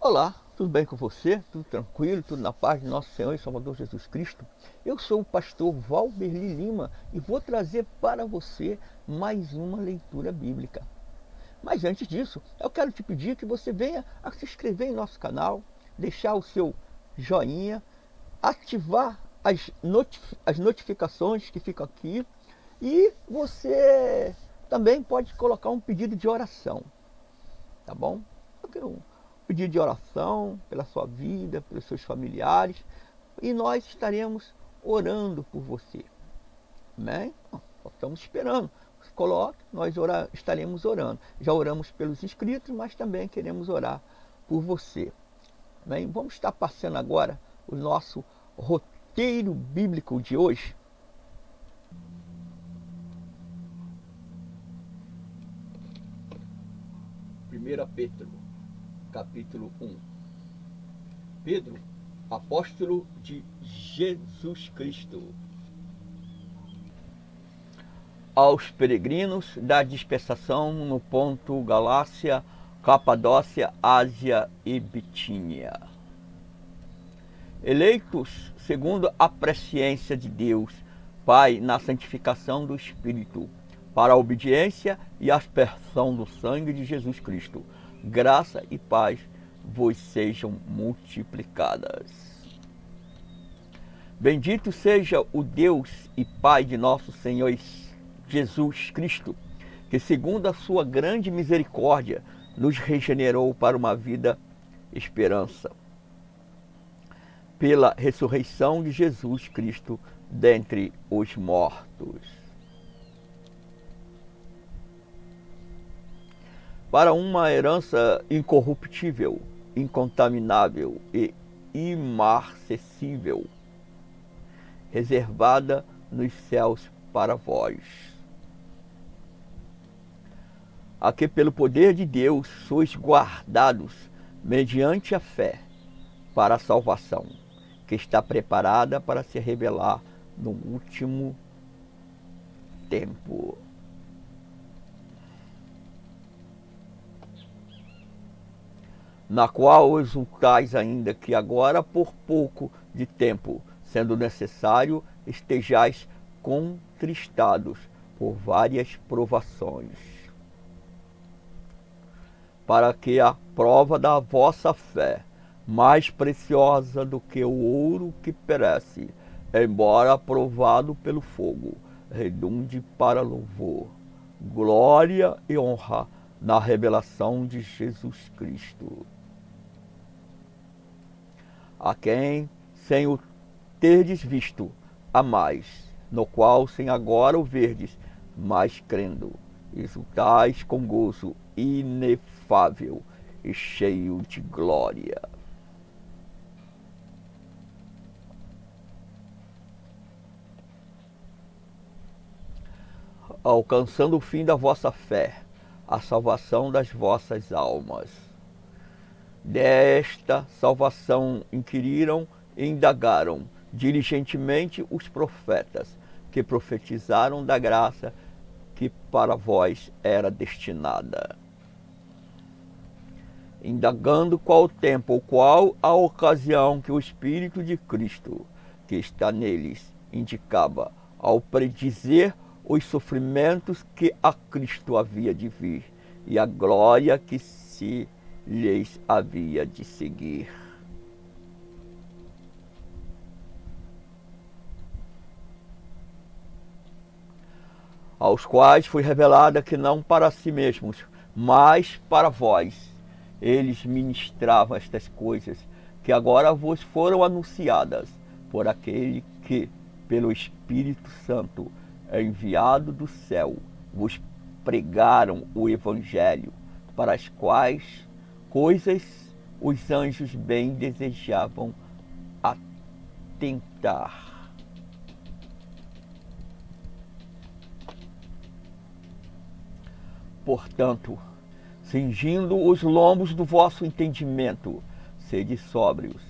Olá, tudo bem com você? Tudo tranquilo? Tudo na paz de nosso Senhor e Salvador Jesus Cristo? Eu sou o pastor Valberli Lima e vou trazer para você mais uma leitura bíblica. Mas antes disso, eu quero te pedir que você venha a se inscrever em nosso canal, deixar o seu joinha, ativar as notificações que ficam aqui e você também pode colocar um pedido de oração, tá bom? Eu quero um pedido de oração pela sua vida, pelos seus familiares, e nós estaremos orando por você. Amém? Só estamos esperando. Coloque, nós estaremos orando. Já oramos pelos inscritos, mas também queremos orar por você. Amém? Vamos estar passando agora o nosso roteiro bíblico de hoje. Pedro, capítulo 1. Pedro, apóstolo de Jesus Cristo. Aos peregrinos da dispersação no ponto Galácia, Capadócia, Ásia e Bitínia. Eleitos segundo a presciência de Deus, Pai, na santificação do Espírito, para a obediência e aspersão do sangue de Jesus Cristo, graça e paz vos sejam multiplicadas. Bendito seja o Deus e Pai de nosso Senhor Jesus Cristo, que segundo a sua grande misericórdia nos regenerou para uma vida esperança, pela ressurreição de Jesus Cristo dentre os mortos, para uma herança incorruptível, incontaminável e imarcessível, reservada nos céus para vós, a que pelo poder de Deus sois guardados mediante a fé para a salvação, que está preparada para se revelar no último tempo. Na qual exultais ainda que agora por pouco de tempo, sendo necessário, estejais contristados por várias provações, para que a prova da vossa fé, mais preciosa do que o ouro que perece, embora aprovado pelo fogo, redunde para louvor, glória e honra na revelação de Jesus Cristo, a quem, sem o terdes visto, amais, no qual, sem agora o verdes, mas crendo, exultais com gozo inefável e cheio de glória. Alcançando o fim da vossa fé, a salvação das vossas almas. Desta salvação inquiriram e indagaram diligentemente os profetas, que profetizaram da graça que para vós era destinada, indagando qual o tempo ou qual a ocasião que o Espírito de Cristo, que está neles, indicava ao predizer os sofrimentos que a Cristo havia de vir e a glória que se lhes havia de seguir. Aos quais foi revelada que não para si mesmos, mas para vós, eles ministravam estas coisas que agora vos foram anunciadas por aquele que, pelo Espírito Santo, enviado do céu, vos pregaram o Evangelho, para as quais coisas os anjos bem desejavam atentar. Portanto, cingindo os lombos do vosso entendimento, sede sóbrios,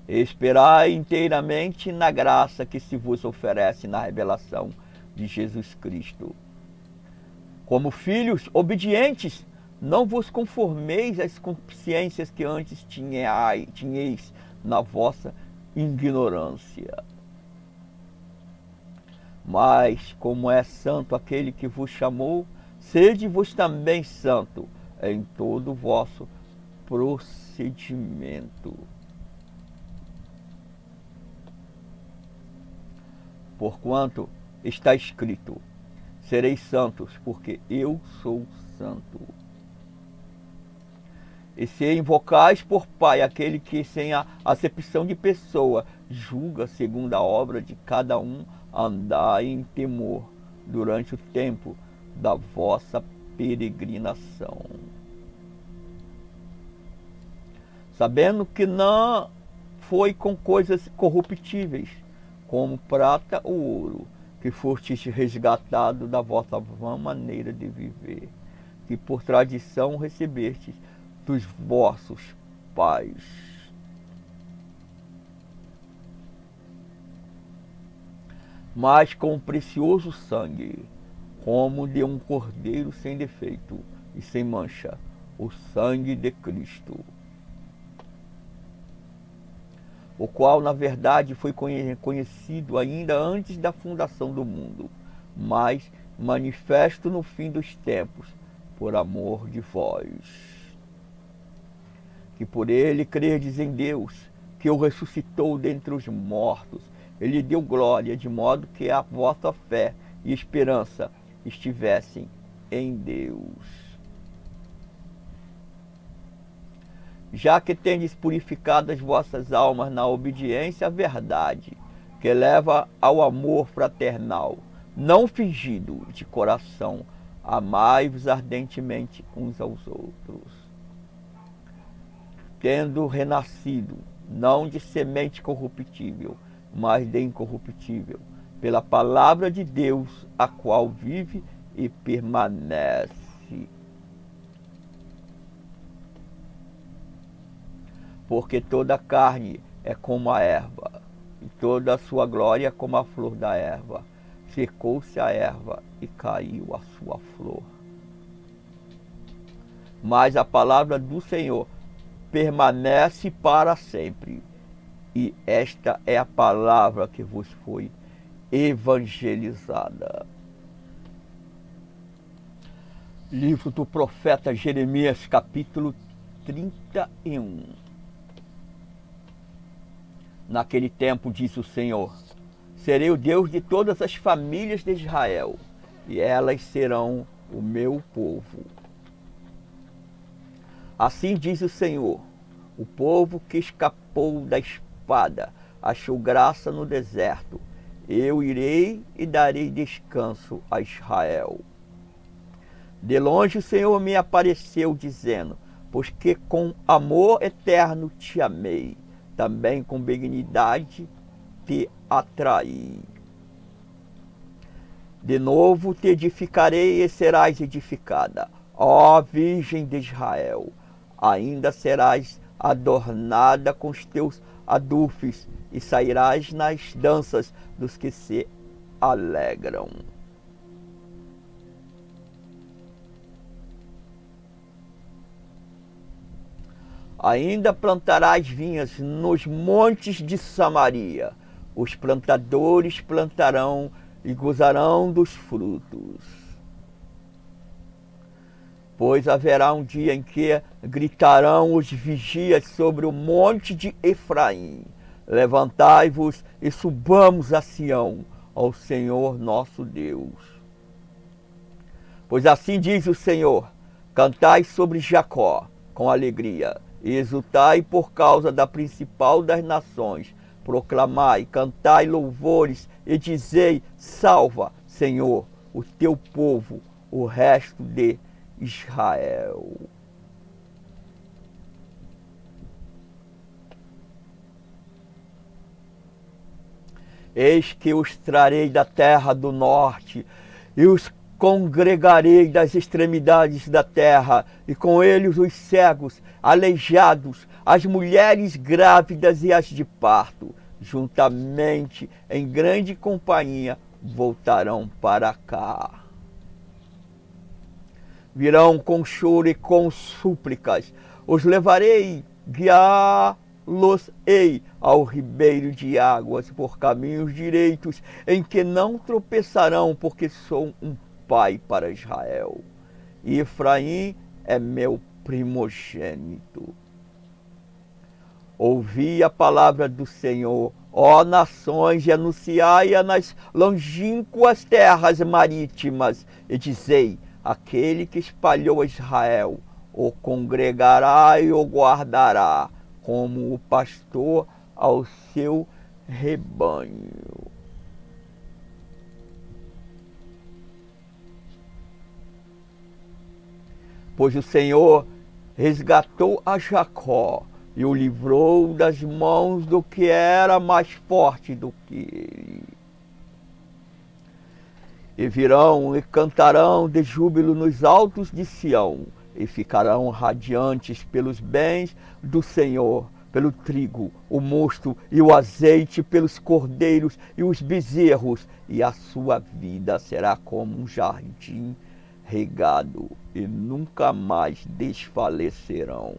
e esperai inteiramente na graça que se vos oferece na revelação de Jesus Cristo. Como filhos obedientes, Não vos conformeis às consciências que antes tinhais na vossa ignorância. Mas, como é santo aquele que vos chamou, sede-vos também santo em todo o vosso procedimento. Porquanto está escrito: sereis santos, porque eu sou santo. E se invocais por Pai aquele que, sem a acepção de pessoa, julga segundo a obra de cada um, andai em temor durante o tempo da vossa peregrinação. Sabendo que não foi com coisas corruptíveis, como prata ou ouro, que fostes resgatado da vossa vã maneira de viver, que por tradição recebestes dos vossos pais. Mas com o precioso sangue, como de um cordeiro sem defeito e sem mancha, o sangue de Cristo, o qual na verdade foi conhecido ainda antes da fundação do mundo, mas manifesto no fim dos tempos, por amor de vós, que por ele credes em Deus, que o ressuscitou dentre os mortos. Ele deu glória, de modo que a vossa fé e esperança estivessem em Deus. Já que tendes purificado as vossas almas na obediência à verdade, que leva ao amor fraternal, não fingido, de coração, amai-vos ardentemente uns aos outros, tendo renascido, não de semente corruptível, mas de incorruptível, pela palavra de Deus, a qual vive e permanece. Porque toda a carne é como a erva, e toda a sua glória como a flor da erva. Secou-se a erva e caiu a sua flor. Mas a palavra do Senhor permanece para sempre. E esta é a palavra que vos foi evangelizada. Livro do profeta Jeremias, capítulo 31. Naquele tempo, diz o Senhor, serei o Deus de todas as famílias de Israel, e elas serão o meu povo. Assim diz o Senhor, o povo que escapou da espada, achou graça no deserto. Eu irei e darei descanso a Israel. De longe o Senhor me apareceu, dizendo, pois que com amor eterno te amei, também com benignidade te atraí. De novo te edificarei e serás edificada, ó Virgem de Israel. Ainda serás adornada com os teus adufes e sairás nas danças dos que se alegram. Ainda plantarás vinhas nos montes de Samaria. Os plantadores plantarão e gozarão dos frutos. Pois haverá um dia em que gritarão os vigias sobre o monte de Efraim. Levantai-vos e subamos a Sião, ao Senhor nosso Deus. Pois assim diz o Senhor, cantai sobre Jacó com alegria, e exultai por causa da principal das nações. Proclamai, cantai louvores e dizei, salva, Senhor, o teu povo, o resto de Israel. Eis que os trarei da terra do norte, e os congregarei das extremidades da terra, e com eles os cegos, aleijados, as mulheres grávidas e as de parto, juntamente em grande companhia, voltarão para cá. virão com choro e com súplicas. Os levarei, guiá-los-ei ao ribeiro de águas, por caminhos direitos, em que não tropeçarão, porque sou um pai para Israel. E Efraim é meu primogênito. Ouvi a palavra do Senhor, ó nações, e anunciai-a nas longínquas terras marítimas, e dizei: aquele que espalhou Israel o congregará e o guardará, como o pastor ao seu rebanho. Pois o Senhor resgatou a Jacó e o livrou das mãos do que era mais forte do que ele. E virão e cantarão de júbilo nos altos de Sião, e ficarão radiantes pelos bens do Senhor, pelo trigo, o mosto e o azeite, pelos cordeiros e os bezerros, e a sua vida será como um jardim regado, e nunca mais desfalecerão.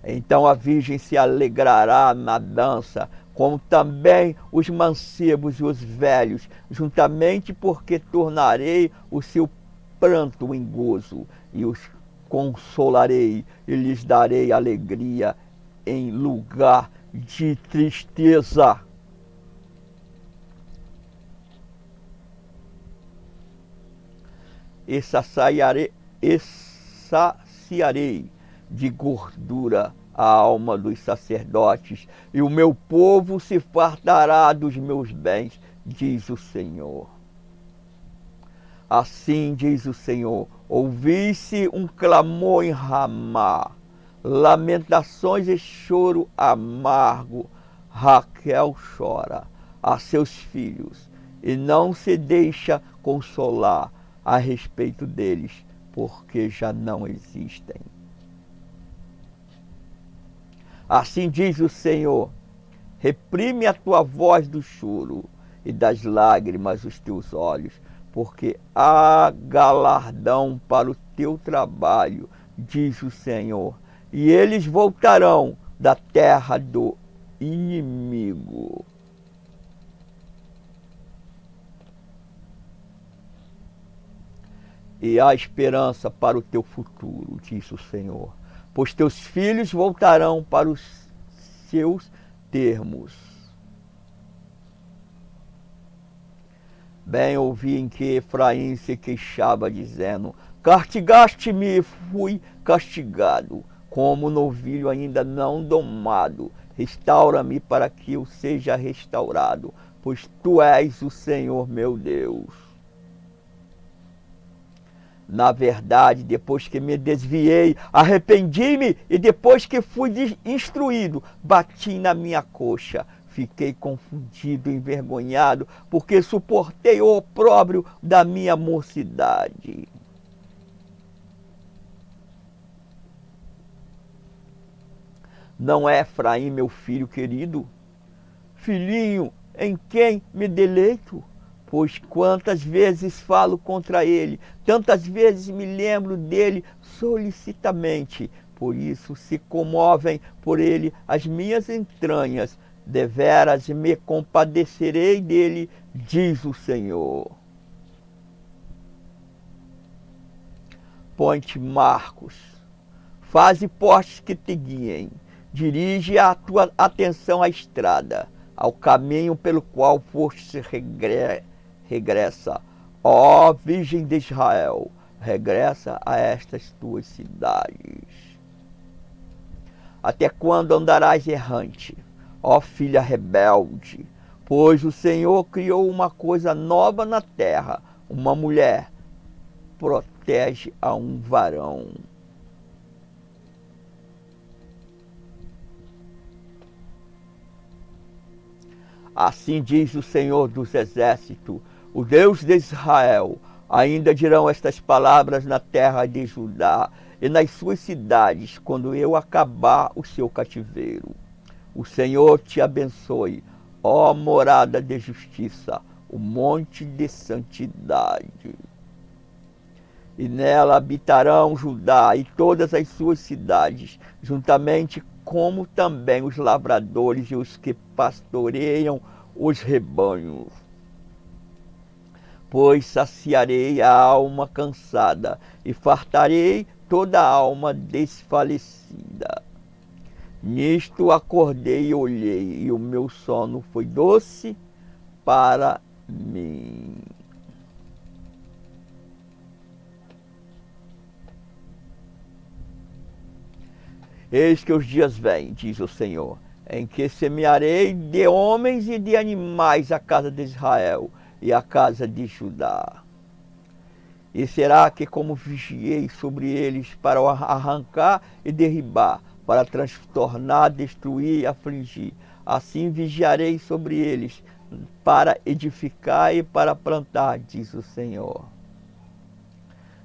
Então a virgem se alegrará na dança, como também os mancebos e os velhos, juntamente, porque tornarei o seu pranto em gozo, e os consolarei, e lhes darei alegria em lugar de tristeza. E saciarei de gordura a alma dos sacerdotes, e o meu povo se fartará dos meus bens, diz o Senhor. Assim diz o Senhor: ouvi-se um clamor em Ramá, lamentações e choro amargo. Raquel chora a seus filhos e não se deixa consolar a respeito deles, porque já não existem. Assim diz o Senhor: reprime a tua voz do choro e das lágrimas os teus olhos, porque há galardão para o teu trabalho, diz o Senhor, e eles voltarão da terra do inimigo. E há esperança para o teu futuro, diz o Senhor, pois teus filhos voltarão para os seus termos. Bem ouvi em que Efraim se queixava, dizendo: castigaste-me e fui castigado, como novilho ainda não domado. Restaura-me para que eu seja restaurado, pois tu és o Senhor meu Deus. Na verdade, depois que me desviei, arrependi-me, e depois que fui instruído, bati na minha coxa. Fiquei confundido, envergonhado, porque suportei o opróbrio da minha mocidade. Não é Efraim meu filho querido, filhinho em quem me deleito? Pois quantas vezes falo contra ele, tantas vezes me lembro dele solicitamente. Por isso se comovem por ele as minhas entranhas. Deveras me compadecerei dele, diz o Senhor. Põe-te marcos, faze postes que te guiem, dirige a tua atenção à estrada, ao caminho pelo qual foste regressa. Ó Virgem de Israel, regressa a estas tuas cidades. Até quando andarás errante, ó filha rebelde? Pois o Senhor criou uma coisa nova na terra, uma mulher protege a um varão. Assim diz o Senhor dos Exércitos, o Deus de Israel: ainda dirão estas palavras na terra de Judá e nas suas cidades, quando eu acabar o seu cativeiro. O Senhor te abençoe, ó morada de justiça, o monte de santidade. E nela habitarão Judá e todas as suas cidades, juntamente como também os lavradores e os que pastoreiam os rebanhos. Pois saciarei a alma cansada e fartarei toda a alma desfalecida. Nisto acordei e olhei, e o meu sono foi doce para mim. Eis que os dias vêm, diz o Senhor, em que semearei de homens e de animais a casa de Israel e a casa de Judá. E será que, como vigiei sobre eles para arrancar e derribar, para transtornar, destruir e afligir, assim vigiarei sobre eles para edificar e para plantar, diz o Senhor.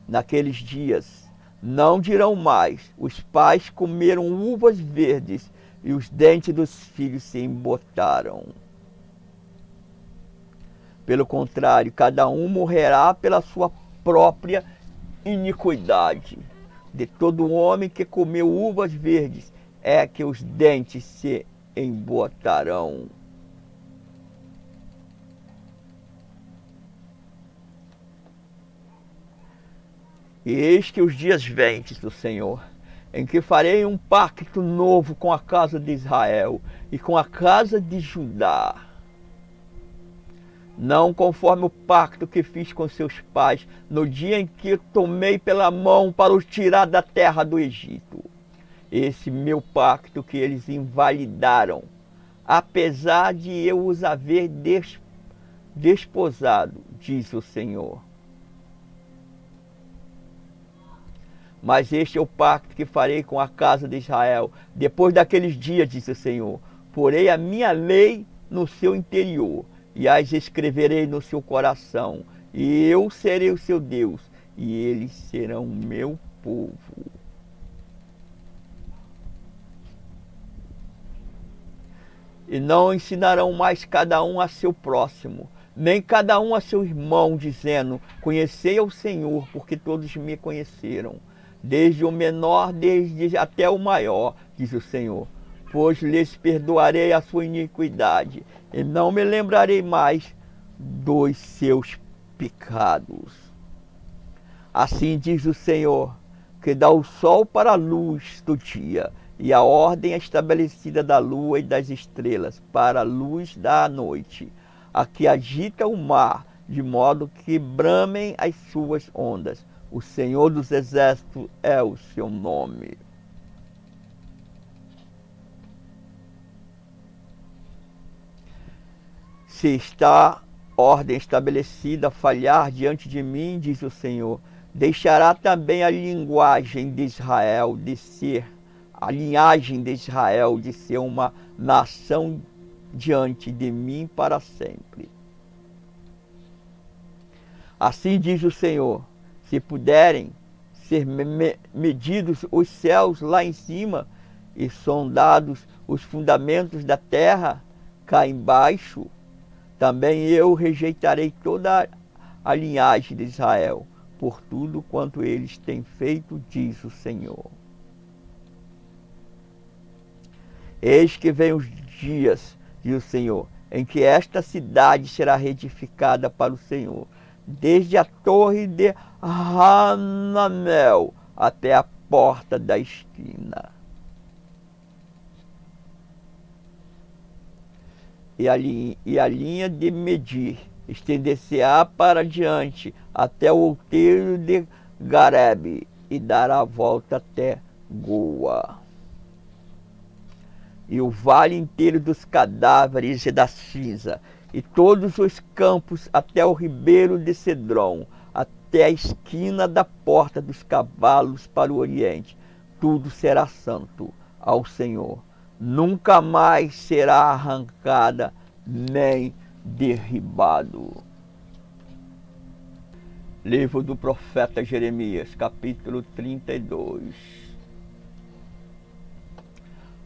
Naqueles dias não dirão mais: os pais comeram uvas verdes e os dentes dos filhos se embotaram. Pelo contrário, cada um morrerá pela sua própria iniquidade. De todo homem que comeu uvas verdes é que os dentes se embotarão. E eis que os dias vêm, diz o Senhor, em que farei um pacto novo com a casa de Israel e com a casa de Judá. Não conforme o pacto que fiz com seus pais no dia em que tomei pela mão para os tirar da terra do Egito. Esse meu pacto que eles invalidaram, apesar de eu os haver desposado, diz o Senhor. Mas este é o pacto que farei com a casa de Israel. Depois daqueles dias, diz o Senhor, porei a minha lei no seu interior e as escreverei no seu coração. E eu serei o seu Deus e eles serão o meu povo. E não ensinarão mais cada um a seu próximo, nem cada um a seu irmão, dizendo: conhecei ao Senhor, porque todos me conheceram. Desde o menor, desde até o maior, diz o Senhor. Pois lhes perdoarei a sua iniquidade, e não me lembrarei mais dos seus pecados. Assim diz o Senhor, que dá o sol para a luz do dia, e a ordem estabelecida da lua e das estrelas para a luz da noite, a que agita o mar, de modo que bramem as suas ondas. O Senhor dos Exércitos é o seu nome. Se está ordem estabelecida falhar diante de mim, diz o Senhor, deixará também a linhagem de Israel de ser uma nação diante de mim para sempre. Assim diz o Senhor: se puderem ser medidos os céus lá em cima e sondados os fundamentos da terra cá embaixo, também eu rejeitarei toda a linhagem de Israel, por tudo quanto eles têm feito, diz o Senhor. Eis que vem os dias, diz o Senhor, em que esta cidade será reedificada para o Senhor, desde a torre de Hananel até a porta da esquina. E a linha de medir estender-se-á para diante até o outeiro de Garebe e dará a volta até Goa. E o vale inteiro dos cadáveres e da cinza, e todos os campos até o ribeiro de Cedron, até a esquina da porta dos cavalos para o oriente, tudo será santo ao Senhor. Nunca mais será arrancada nem derribado. Livro do profeta Jeremias, capítulo 32.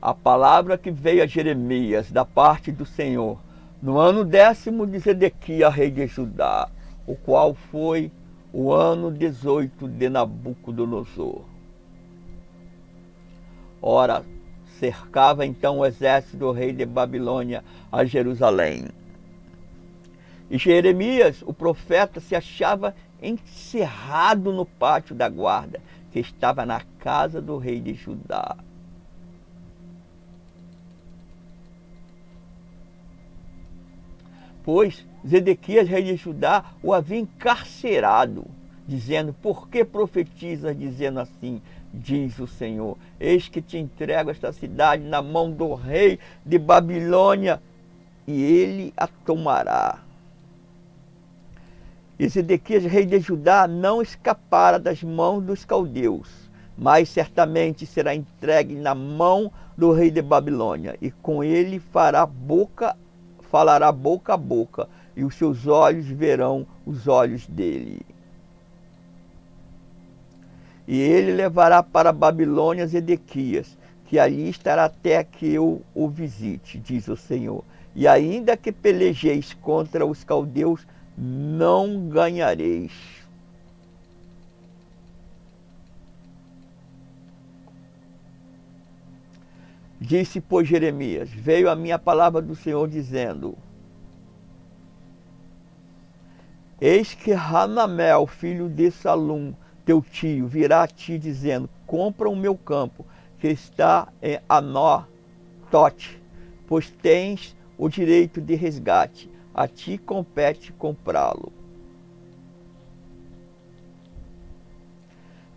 A palavra que veio a Jeremias da parte do Senhor, no ano 10º de Zedequias, rei de Judá, o qual foi o ano 18 de Nabucodonosor. Ora, cercava então o exército do rei de Babilônia a Jerusalém. E Jeremias, o profeta, se achava encerrado no pátio da guarda, que estava na casa do rei de Judá. Pois Zedequias, rei de Judá, o havia encarcerado, dizendo: por que profetizas dizendo assim? Diz o Senhor: eis que te entrego esta cidade na mão do rei de Babilônia, e ele a tomará. E Zedequias, rei de Judá, não escapara das mãos dos caldeus, mas certamente será entregue na mão do rei de Babilônia, e com ele falará boca a boca, e os seus olhos verão os olhos dele. E ele levará para a Babilônia Zedequias, que ali estará até que eu o visite, diz o Senhor. E ainda que pelejeis contra os caldeus, não ganhareis. Disse, pois, Jeremias: veio a minha palavra do Senhor, dizendo: eis que Hanamel, filho de Salum, teu tio, virá a ti, dizendo: compra o meu campo, que está em Anatote, pois tens o direito de resgate. A ti compete comprá-lo.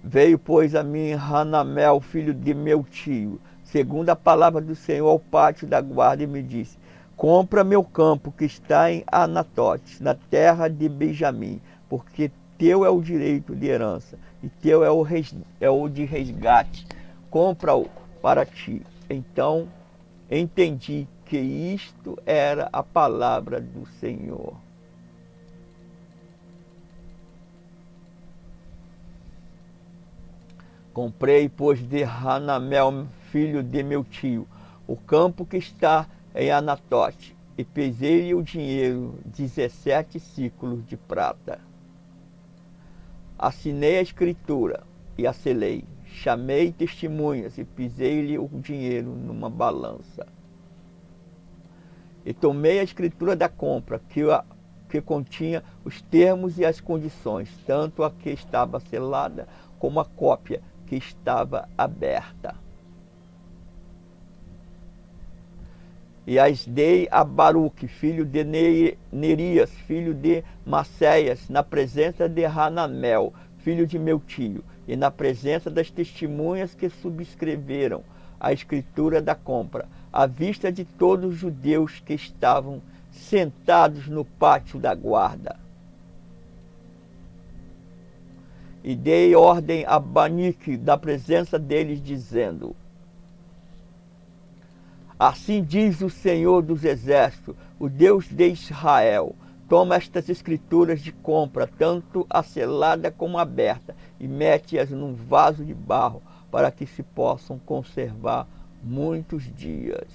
Veio, pois, a mim Hanamel, filho de meu tio, segundo a palavra do Senhor, ao pátio da guarda, e me disse: compra meu campo, que está em Anatote, na terra de Benjamim, porque teu é o direito de herança, e teu é o de resgate. Compra-o para ti. Então entendi que isto era a palavra do Senhor. Comprei, pois, de Hanamel, filho de meu tio, o campo que está em Anatote, e pesei-lhe o dinheiro, 17 ciclos de prata. Assinei a escritura e a selei, chamei testemunhas e pesei-lhe o dinheiro numa balança. E tomei a escritura da compra, que continha os termos e as condições, tanto a que estava selada como a cópia que estava aberta. E as dei a Baruque, filho de Nerias, filho de Maceias, na presença de Hanamel, filho de meu tio, e na presença das testemunhas que subscreveram a escritura da compra, à vista de todos os judeus que estavam sentados no pátio da guarda. E dei ordem a Banique, da presença deles, dizendo: assim diz o Senhor dos Exércitos, o Deus de Israel: toma estas escrituras de compra, tanto a selada como a aberta, e mete-as num vaso de barro, para que se possam conservar muitos dias.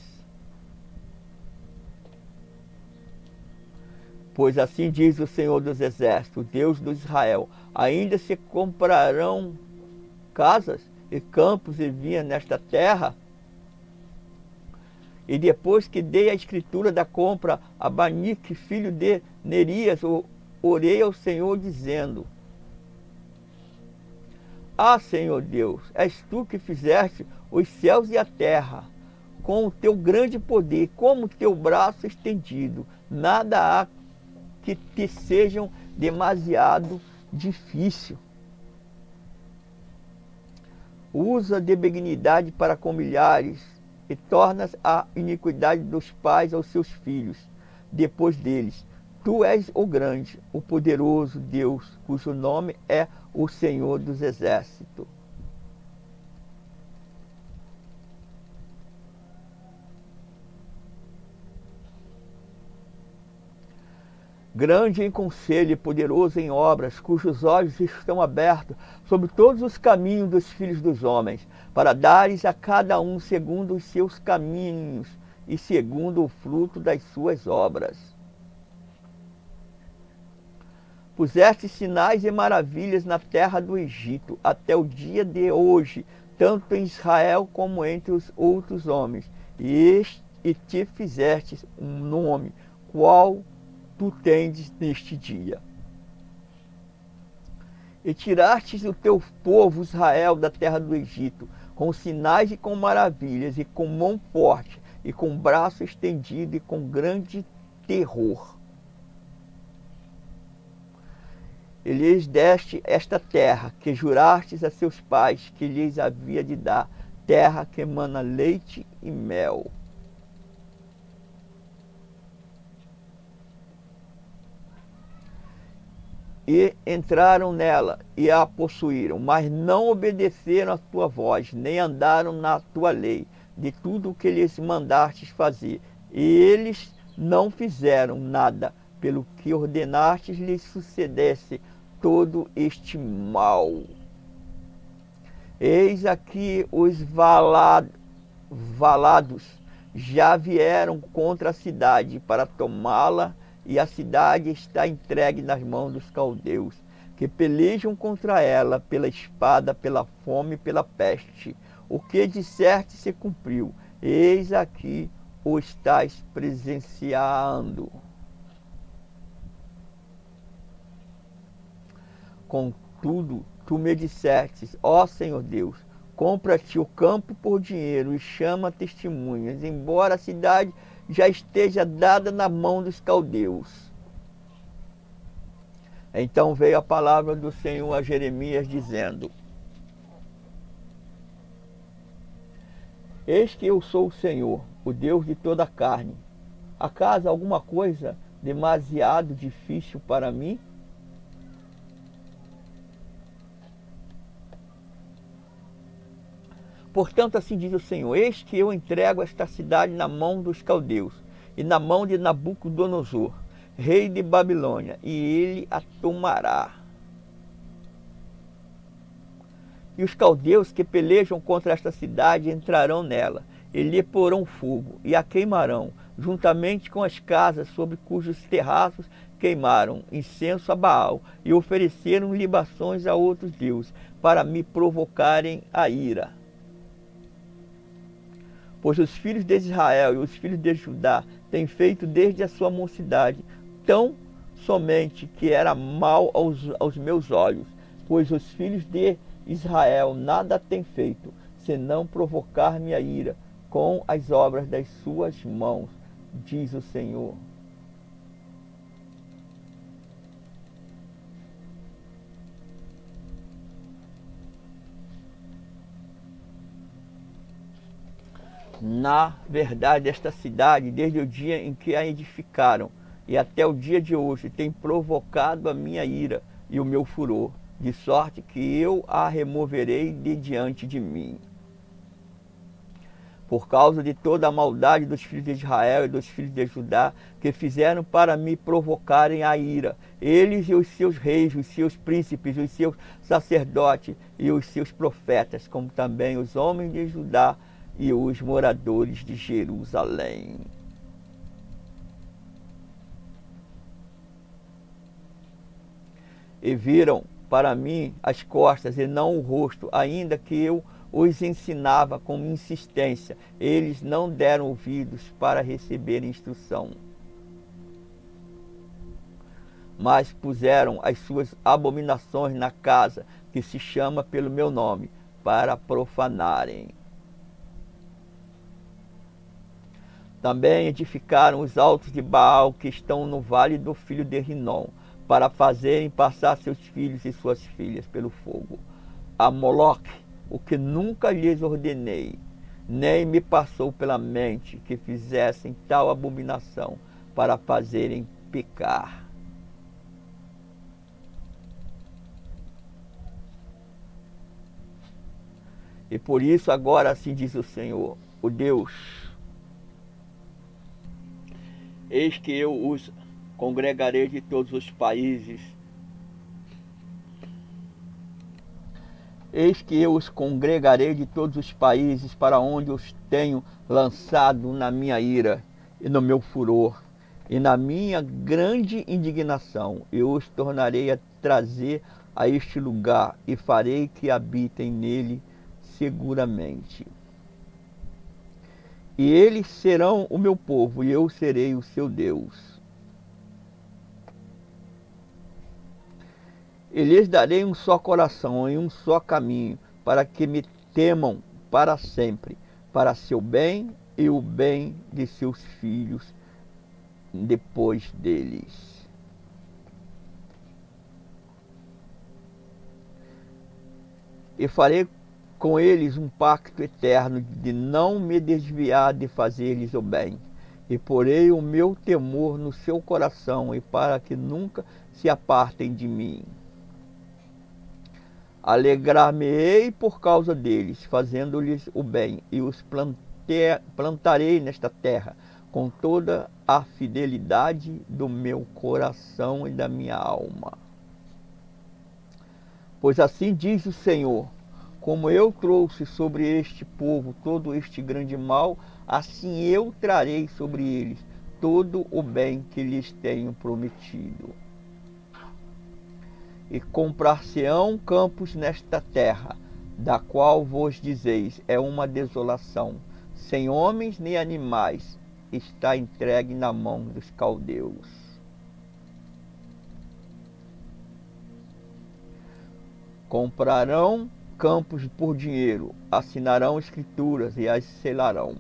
Pois assim diz o Senhor dos Exércitos, o Deus de Israel: ainda se comprarão casas e campos e vinhas nesta terra? E depois que dei a escritura da compra a Banique, filho de Nerias, orei ao Senhor, dizendo: ah, Senhor Deus, és tu que fizeste os céus e a terra, com o teu grande poder, como o teu braço estendido. Nada há que te sejam demasiado difícil. Usa de benignidade para com milhares, e tornas a iniquidade dos pais aos seus filhos, depois deles. Tu és o grande, o poderoso Deus, cujo nome é o Senhor dos Exércitos. Grande em conselho e poderoso em obras, cujos olhos estão abertos sobre todos os caminhos dos filhos dos homens, para dares a cada um segundo os seus caminhos e segundo o fruto das suas obras. Puseste sinais e maravilhas na terra do Egito, até o dia de hoje, tanto em Israel como entre os outros homens, e te fizeste um nome, qual tu tendes neste dia. E tirastes o teu povo Israel da terra do Egito, com sinais e com maravilhas, e com mão forte, e com braço estendido, e com grande terror. E lhes deste esta terra, que jurastes a seus pais, que lhes havia de dar, terra que emana leite e mel. E entraram nela e a possuíram, mas não obedeceram à tua voz, nem andaram na tua lei, de tudo o que lhes mandastes fazer. E eles não fizeram nada, pelo que ordenastes lhes sucedesse todo este mal. Eis aqui os valados já vieram contra a cidade para tomá-la, e a cidade está entregue nas mãos dos caldeus, que pelejam contra ela pela espada, pela fome e pela peste. O que disseste se cumpriu, eis aqui o estás presenciando. Contudo, tu me dissestes, ó Senhor Deus, compra-te o campo por dinheiro e chama testemunhas, embora a cidade já esteja dada na mão dos caldeus. Então veio a palavra do Senhor a Jeremias, dizendo: Eis que eu sou o Senhor, o Deus de toda a carne. Acaso alguma coisa demasiado difícil para mim? Portanto, assim diz o Senhor: eis que eu entrego esta cidade na mão dos caldeus e na mão de Nabucodonosor, rei de Babilônia, e ele a tomará. E os caldeus que pelejam contra esta cidade entrarão nela, e lhe porão fogo, e a queimarão, juntamente com as casas sobre cujos terraços queimaram incenso a Baal, e ofereceram libações a outros deuses, para me provocarem a ira. Pois os filhos de Israel e os filhos de Judá têm feito desde a sua mocidade, tão somente que era mal aos meus olhos, pois os filhos de Israel nada têm feito, senão provocar-me a ira com as obras das suas mãos, diz o Senhor. Na verdade, esta cidade, desde o dia em que a edificaram e até o dia de hoje, tem provocado a minha ira e o meu furor, de sorte que eu a removerei de diante de mim. Por causa de toda a maldade dos filhos de Israel e dos filhos de Judá, que fizeram para me provocarem a ira, eles e os seus reis, os seus príncipes, os seus sacerdotes e os seus profetas, como também os homens de Judá e os moradores de Jerusalém. E viram para mim as costas e não o rosto, ainda que eu os ensinava com insistência. Eles não deram ouvidos para receber instrução, mas puseram as suas abominações na casa que se chama pelo meu nome, para profanarem. Também edificaram os altos de Baal, que estão no vale do filho de Rinom, para fazerem passar seus filhos e suas filhas pelo fogo. A Moloque, o que nunca lhes ordenei, nem me passou pela mente que fizessem tal abominação, para fazerem pecar. E por isso agora assim diz o Senhor, o Deus: eis que eu os congregarei de todos os países. Eis que eu os congregarei de todos os países para onde os tenho lançado na minha ira e no meu furor, E na minha grande indignação eu os tornarei a trazer a este lugar e farei que habitem nele seguramente. E eles serão o meu povo, e eu serei o seu Deus. E lhes darei um só coração e um só caminho, para que me temam para sempre, para seu bem e o bem de seus filhos depois deles. E farei com eles um pacto eterno de não me desviar de fazer-lhes o bem. E porei o meu temor no seu coração, e para que nunca se apartem de mim. Alegrar-me-ei por causa deles, fazendo-lhes o bem, e os plantarei nesta terra, com toda a fidelidade do meu coração e da minha alma. Pois assim diz o Senhor, como eu trouxe sobre este povo todo este grande mal, assim eu trarei sobre eles todo o bem que lhes tenho prometido. E comprar-se-ão campos nesta terra, da qual vos dizeis, é uma desolação, sem homens nem animais, está entregue na mão dos caldeus. Comprarão campos por dinheiro, assinarão escrituras e as selarão,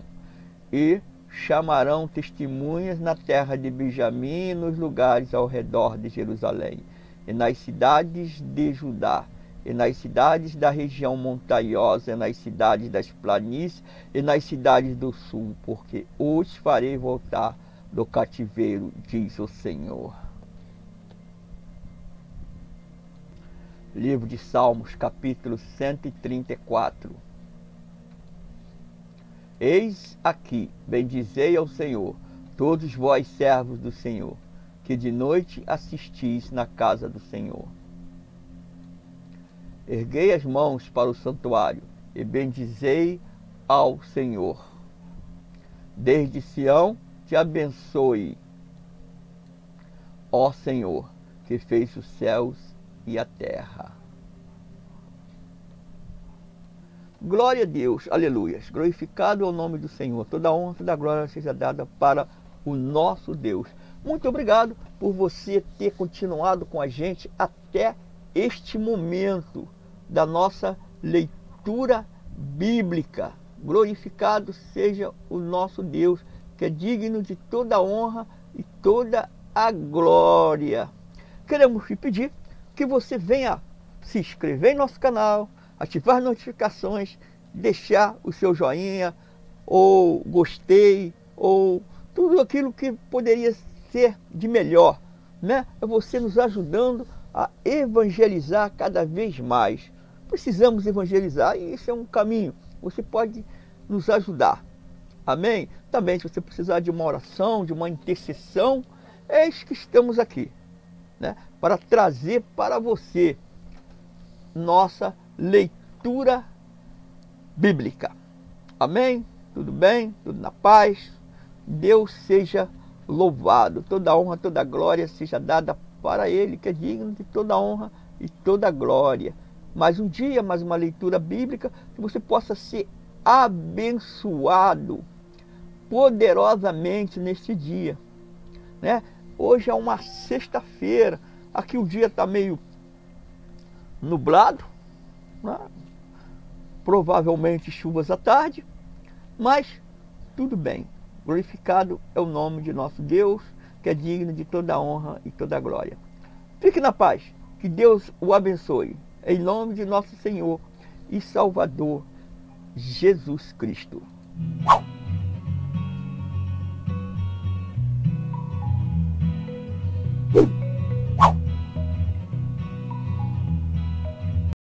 e chamarão testemunhas na terra de Benjamim e nos lugares ao redor de Jerusalém, e nas cidades de Judá, e nas cidades da região montanhosa, e nas cidades das planícies, e nas cidades do sul, porque os farei voltar do cativeiro, diz o Senhor. Livro de Salmos, capítulo 134. Eis aqui, bendizei ao Senhor, todos vós servos do Senhor, que de noite assistis na casa do Senhor. Erguei as mãos para o santuário e bendizei ao Senhor. Desde Sião te abençoe, ó Senhor, que fez os céus e a terra. Glória a Deus, aleluias. Glorificado é o nome do Senhor. Toda a honra, toda a glória seja dada para o nosso Deus. Muito obrigado por você ter continuado com a gente até este momento da nossa leitura bíblica. Glorificado seja o nosso Deus, que é digno de toda a honra e toda a glória. Queremos te pedir que você venha se inscrever em nosso canal, ativar as notificações, deixar o seu joinha, ou gostei, ou tudo aquilo que poderia ser de melhor, né? É você nos ajudando a evangelizar cada vez mais. Precisamos evangelizar e isso é um caminho. Você pode nos ajudar. Amém? Também, se você precisar de uma oração, de uma intercessão, eis que estamos aqui, né? Para trazer para você nossa leitura bíblica. Amém? Tudo bem? Tudo na paz? Deus seja louvado. Toda honra, toda glória seja dada para Ele, que é digno de toda honra e toda glória. Mais um dia, mais uma leitura bíblica, que você possa ser abençoado poderosamente neste dia, né? Hoje é uma sexta-feira, aqui o dia está meio nublado, né? Provavelmente chuvas à tarde, mas tudo bem. Glorificado é o nome de nosso Deus, que é digno de toda honra e toda glória. Fique na paz, que Deus o abençoe, em nome de nosso Senhor e Salvador Jesus Cristo.